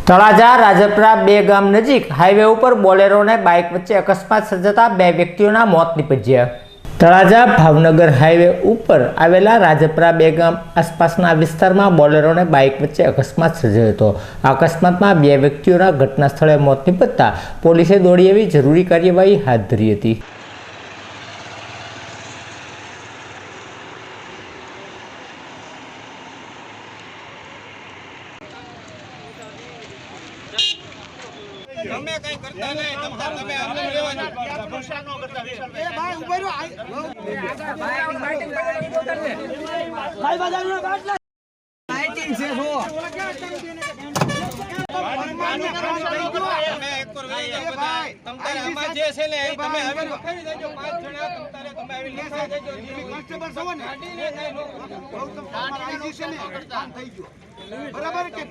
તળાજા રાજપરા બે ગામ નજીક હાઈવે ઉપર બોલેરો અને બાઇક વચ્ચે અકસ્માત સર્જાતા બે વ્યક્તિઓના મોત નીપજ્યા। તળાજા ભાવનગર હાઈવે ઉપર આવેલા રાજપરા બે ગામ આસપાસના વિસ્તારમાં બોલેરો અને બાઇક વચ્ચે અકસ્માત સર્જાયો હતો। આ અકસ્માતમાં બે વ્યક્તિઓના ઘટના સ્થળે મોત નીપજતા પોલીસે દોડી આવી જરૂરી કાર્યવાહી હાથ ધરી હતી। તમે કઈ કરતા નહીં તમે અમને લેવાનું ગુસ્સા નો કરતા એ ભાઈ ઉભો રહો ભાઈ બજારનો બાટલા લાઇટિંગ છે જો તમતારે આમાં જે છે ને તમે હવે લખાવી દેજો 5 જણા તમતારે તમે આવી લખાવી દેજો કોન્સ્ટેબલ છો ને ગાડીને કઈ નો ગૌતમ તમારા આઈસી છે ને કામ થઈ ગયો બરાબર કે